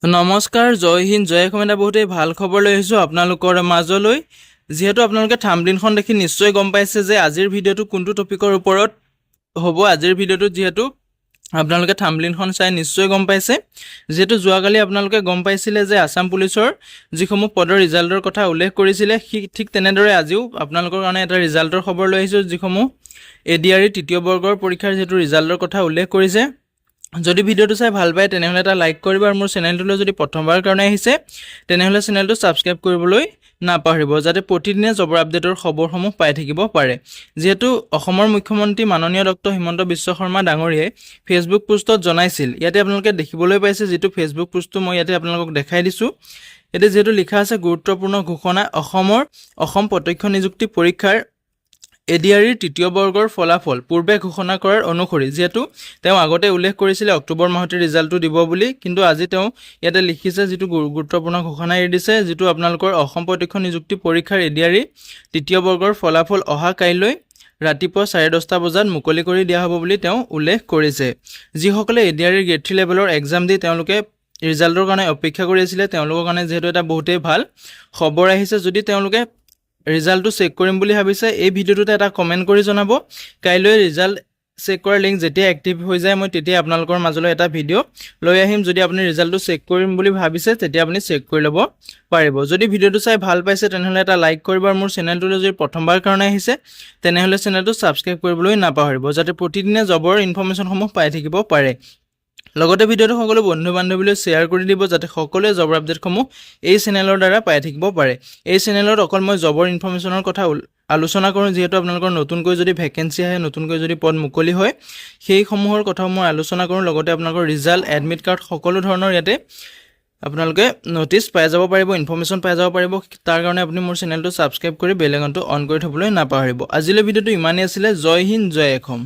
নমস্কাৰ, জয় হিন্দ, জয় অসম। এটা বহুতেই ভাল খবৰ লৈ আহিছোঁ আপোনালোকৰ মাজলৈ। যিহেতু আপোনালোকে থাম্বনেইলখন দেখি নিশ্চয় গম পাইছে যে আজিৰ ভিডিঅ'টো কোনটো টপিকৰ ওপৰত হ'ব। আজিৰ ভিডিঅ'টোত যিহেতু আপোনালোকে থাম্বনেইলখন চাই নিশ্চয় গম পাইছে। যিহেতু যোৱাকালি আপোনালোকে গম পাইছিলে যে আছাম পুলিচৰ যিসমূহ পদৰ ৰিজাল্টৰ কথা উল্লেখ কৰিছিলে, ঠিক তেনেদৰে আজিও আপোনালোকৰ কাৰণে এটা ৰিজাল্টৰ খবৰ লৈ আহিছোঁ, যিসমূহ ADRE তৃতীয় বৰ্গৰ পৰীক্ষাৰ যিহেতু ৰিজাল্টৰ কথা উল্লেখ কৰিছে। যদি ভিডিঅ'টো চাই ভাল পায় তেনেহ'লে এটা লাইক কৰিব, আৰু মোৰ চেনেলটোলৈ যদি প্ৰথমবাৰ কাৰণে আহিছে তেনেহ'লে চেনেলটো ছাবস্ক্ৰাইব কৰিবলৈ নাপাহৰিব, যাতে প্ৰতিদিনে জবৰ আপডেটৰ খবৰসমূহ পাই থাকিব পাৰে। যিহেতু অসমৰ মুখ্যমন্ত্ৰী মাননীয় ডক্টৰ হিমন্ত বিশ্ব শৰ্মা ডাঙৰীয়াই ফেচবুক পোষ্টত জনাইছিল, ইয়াতে আপোনালোকে দেখিবলৈ পাইছে যিটো ফেচবুক পোষ্টটো মই ইয়াতে আপোনালোকক দেখাই দিছোঁ। ইয়াতে যিহেতু লিখা আছে গুৰুত্বপূৰ্ণ ঘোষণা, অসম প্ৰত্যক্ষ নিযুক্তি পৰীক্ষাৰ ADRE তৃতীয় বৰ্গৰ ফলাফল পূৰ্বে ঘোষণা কৰাৰ অনুসৰি। যিহেতু তেওঁ আগতে উল্লেখ কৰিছিলে অক্টোবৰ মাহতে ৰিজাল্টটো দিব বুলি, কিন্তু আজি তেওঁ ইয়াতে লিখিছে যিটো গুৰুত্বপূৰ্ণ ঘোষণা এৰি দিছে, যিটো আপোনালোকৰ অসম প্ৰত্যক্ষ নিযুক্তি পৰীক্ষাৰ ADRE তৃতীয় বৰ্গৰ ফলাফল অহা কাইলৈ ৰাতিপুৱা 10:30 বজাত মুকলি কৰি দিয়া হ'ব বুলি তেওঁ উল্লেখ কৰিছে। যিসকলে ADRE গ্ৰেড 3 লেভেলৰ এক্সাম দি তেওঁলোকে ৰিজাল্টৰ কাৰণে অপেক্ষা কৰি আছিলে, তেওঁলোকৰ কাৰণে যিহেতু এটা বহুতেই ভাল খবৰ আহিছে। যদি তেওঁলোকে ৰিজাল্টটো চেক কৰিম বুলি ভাবিছে, এই ভিডিঅ'টোতে এটা কমেণ্ট কৰি জনাব। কাইলৈ ৰিজাল্ট চেক কৰাৰ লিংক যেতিয়া এক্টিভ হৈ যায় মই তেতিয়া আপোনালোকৰ মাজলৈ এটা ভিডিঅ' লৈ আহিম। যদি আপুনি ৰিজাল্টটো চেক কৰিম বুলি ভাবিছে তেতিয়া আপুনি চেক কৰি ল'ব পাৰিব। যদি ভিডিঅ'টো চাই ভাল পাইছে তেনেহ'লে এটা লাইক কৰিব, আৰু মোৰ চেনেলটোলৈ যদি প্ৰথমবাৰ কাৰণে আহিছে তেনেহ'লে চেনেলটো ছাবস্ক্ৰাইব কৰিবলৈ নাপাহৰিব, যাতে প্ৰতিদিনে জবৰ ইনফৰ্মেশ্যনসমূহ পাই থাকিব পাৰে। লগতে ভিডিঅ'টো সকলো বন্ধু বান্ধৱীলৈ শ্বেয়াৰ কৰি দিব, যাতে সকলোৱে জবৰ আপডেটসমূহ এই চেনেলৰ দ্বাৰা পাই থাকিব পাৰে। এই চেনেলত অকল মই জবৰ ইনফৰ্মেশ্যনৰ কথা আলোচনা কৰোঁ। যিহেতু আপোনালোকৰ নতুনকৈ যদি ভেকেঞ্চি আহে, নতুনকৈ যদি পদ মুকলি হয়, সেইসমূহৰ কথাও মই আলোচনা কৰোঁ। লগতে আপোনালোকৰ ৰিজাল্ট, এডমিট কাৰ্ড সকলো ধৰণৰ ইয়াতে আপোনালোকে ন'টিছ পাই যাব পাৰিব, ইনফৰ্মেশ্যন পাই যাব পাৰিব। তাৰ কাৰণে আপুনি মোৰ চেনেলটো ছাবস্ক্ৰাইব কৰি বেল আইকনটো অন কৰি থ'বলৈ নাপাহৰিব। আজিলৈ ভিডিঅ'টো ইমানেই আছিলে। জয় হিন্দ, জয় অসম।